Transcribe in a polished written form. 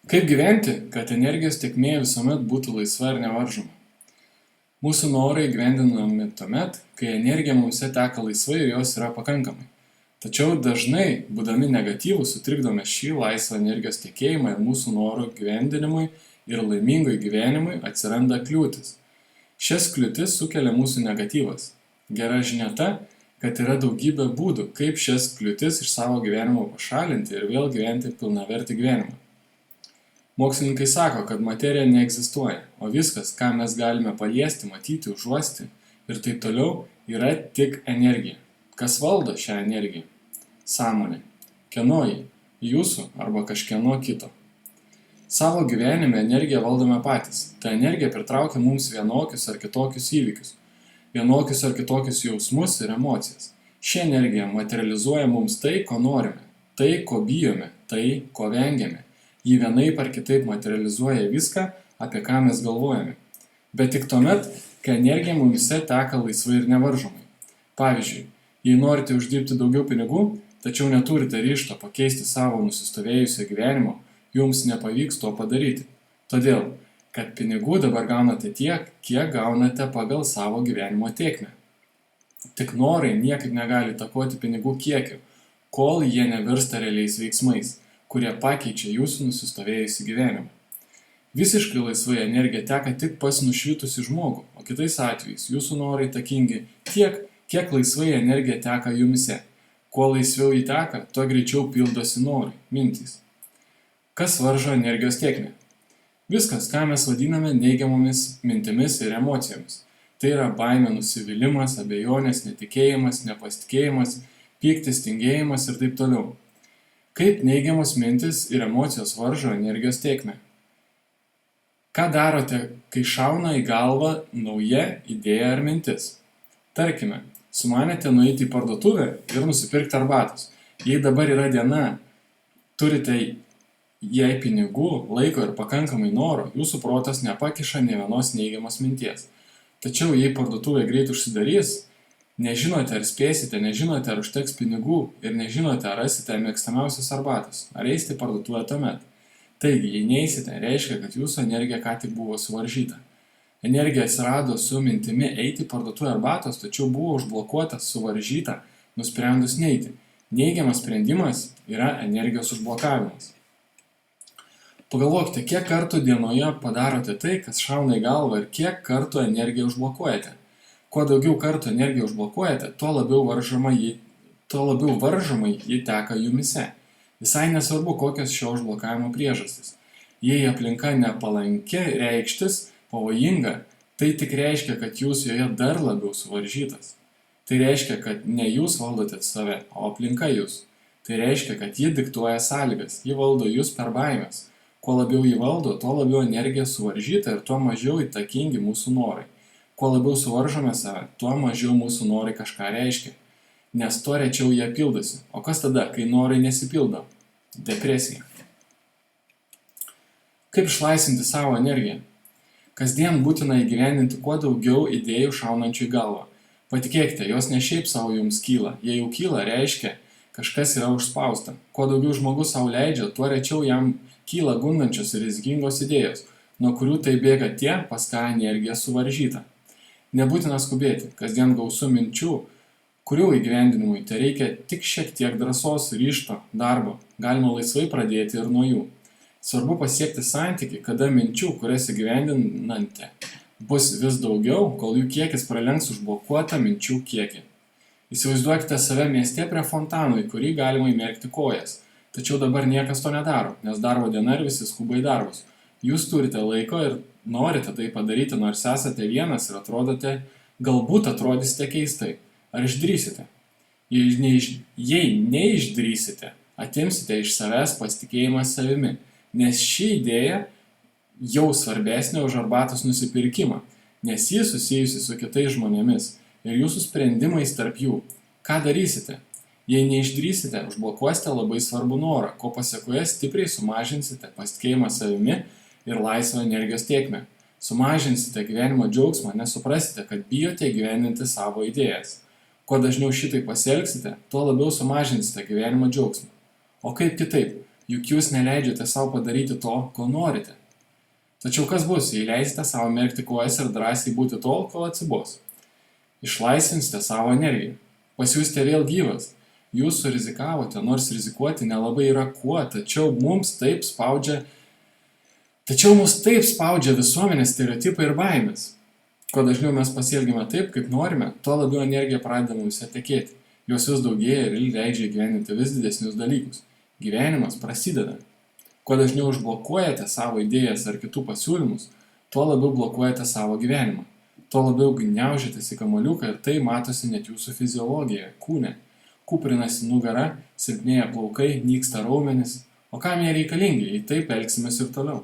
Kaip gyventi, kad energijos tėkmė visuomet būtų laisva ir nevaržoma? Mūsų norai įgyvendinami tuomet, kai energija mumse teka laisvai ir jos yra pakankamai. Tačiau dažnai, būdami negatyvūs, sutrikdome šį laisvą energijos tekėjimą ir mūsų norų gyvendinimui ir laimingui gyvenimui atsiranda kliūtis. Šias kliūtis sukelia mūsų negatyvas. Gera žinia ta, kad yra daugybė būdų, kaip šias kliūtis iš savo gyvenimo pašalinti ir vėl gyventi pilnavertį gyvenimą. Mokslininkai sako, kad materija neegzistuoja, o viskas, ką mes galime paliesti, matyti, užuosti ir taip toliau, yra tik energija. Kas valdo šią energiją? Sąmonė. Kieno ji? Jūsų arba kažkieno kito. Savo gyvenime energiją valdome patys. Ta energija pritraukia mums vienokius ar kitokius įvykius, vienokius ar kitokius jausmus ir emocijas. Ši energija materializuoja mums tai, ko norime, tai, ko bijome, tai, ko vengiame. Ji vienaip ar kitaip materializuoja viską, apie ką mes galvojame. Bet tik tuomet, kai energija mumise teka laisvai ir nevaržomai. Pavyzdžiui, jei norite uždirbti daugiau pinigų, tačiau neturite ryžto pakeisti savo nusistovėjusio gyvenimo, jums nepavyks to padaryti. Todėl, kad pinigų dabar gaunate tiek, kiek gaunate pagal savo gyvenimo tėkmę. Tik norai niekaip negali įtakoti pinigų kiekiu, kol jie nevirsta realiais veiksmais, kurie pakeičia jūsų nusistovėjusį gyvenimą. Visiškai laisvai energija teka tik pas nušvitusį žmogų, o kitais atvejais jūsų norai įtakingi tiek, kiek laisvai energija teka jumise. Kuo laisviau jį teka, tuo greičiau pildosi norai, mintys. Kas varžo energijos tėkmę? Viskas, ką mes vadiname neigiamomis mintimis ir emocijomis. Tai yra baimė, nusivylimas, abejonės, netikėjimas, nepasitikėjimas, pyktis, tingėjimas ir taip toliau. Kaip neigiamos mintis ir emocijos varžo energijos tėkmę? Ką darote, kai šauna į galvą nauja idėja ar mintis? Tarkime, sumanėte nueiti į parduotuvę ir nusipirkti arbatos. Jei dabar yra diena, turite jai pinigų, laiko ir pakankamai noro, jūsų protas nepakiša nė vienos neigiamos minties. Tačiau jei parduotuvė greit užsidarys, nežinote, ar spėsite, nežinote, ar užteks pinigų ir nežinote, ar rasite mėgstamiausios arbatos, ar eisite parduotuvę tuomet. Taigi, jei neisite, reiškia, kad jūsų energija ką tik buvo suvaržyta. Energija atsirado su mintimi eiti parduotuvę arbatos, tačiau buvo užblokuota, suvaržyta, nusprendus neiti. Neigiamas sprendimas yra energijos užblokavimas. Pagalvokite, kiek kartų dienoje padarote tai, kas šauna į galvą ir kiek kartų energiją užblokuojate. Kuo daugiau kartų energiją užblokuojate, tuo labiau varžomai ji teka jumise. Visai nesvarbu, kokios šio užblokavimo priežastys. Jei aplinka nepalanki reikštis, pavojinga, tai tik reiškia, kad jūs joje dar labiau suvaržytas. Tai reiškia, kad ne jūs valdote save, o aplinka jūs. Tai reiškia, kad ji diktuoja sąlygas, ji valdo jūs per baimės. Kuo labiau ji valdo, tuo labiau energija suvaržyta ir tuo mažiau įtakingi mūsų norai. Kuo labiau suvaržome save, tuo mažiau mūsų norai kažką reiškia, nes tuo rečiau jie pildosi. O kas tada, kai norai nesipildo? Depresija. Kaip išlaisvinti savo energiją? Kasdien būtina įgyvendinti kuo daugiau idėjų šaunančių į galvą. Patikėkite, jos ne šiaip savo jums kyla. Jei jau kyla, reiškia, kažkas yra užspausta. Kuo daugiau žmogus savo leidžia, tuo rečiau jam kyla gundančios ir rizikingos idėjos, nuo kurių tai bėga tie, pas ką energija suvaržyta. Nebūtina skubėti, kasdien gausu minčių, kurių įgyvendinimui tai reikia tik šiek tiek drąsos, ryžto, darbo, galima laisvai pradėti ir nuo jų. Svarbu pasiekti santykį, kada minčių, kurias įgyvendinate, bus vis daugiau, kol jų kiekis pralenks užblokuotą minčių kiekį. Įsivaizduokite save mieste prie fontano, į kurį galima įmerkti kojas. Tačiau dabar niekas to nedaro, nes darbo diena ir visi skuba į darbus. Jūs turite laiko ir norite tai padaryti, nors esate vienas ir galbūt atrodysite keistai. Ar išdrįsite? Jei neišdrįsite, atimsite iš savęs pasitikėjimą savimi, nes ši idėja jau svarbesnė už arbatos nusipirkimą, nes ji susijusi su kitais žmonėmis ir jūsų sprendimais tarp jų. Ką darysite? Jei neišdrįsite, užblokuosite labai svarbų norą, ko pasekoje stipriai sumažinsite pasitikėjimą savimi ir laisvą energijos tėkmę. Sumažinsite gyvenimo džiaugsmą, nesuprasite, kad bijote įgyvendinti savo idėjas. Kuo dažniau šitai pasielgsite, tuo labiau sumažinsite gyvenimo džiaugsmą. O kaip kitaip? juk jūs neleidžiate savo padaryti to, ko norite. Tačiau kas bus, jei leisite savo merkti kojas ir drąsiai būti tol, kol atsibos? Išlaisvinsite savo energiją. Pasiūsite vėl gyvas. Jūs surizikavote, nors rizikuoti nelabai yra kuo, tačiau mus taip spaudžia visuomenės stereotipai ir baimės. Kuo dažniau mes pasielgime taip, kaip norime, tuo labiau energija pradeda mumise tekėti. Jos vis daugėja ir leidžia gyveninti vis didesnius dalykus. Gyvenimas prasideda. Kuo dažniau užblokuojate savo idėjas ar kitų pasiūlymus, tuo labiau blokuojate savo gyvenimą. Tuo labiau gniaužiatės į kamuoliuką ir tai matosi net jūsų fiziologijoje, kūne. Kuprinasi nugara, silpnėja plaukai, nyksta raumenys. O kam jie reikalingi, jei taip elgsimės ir toliau?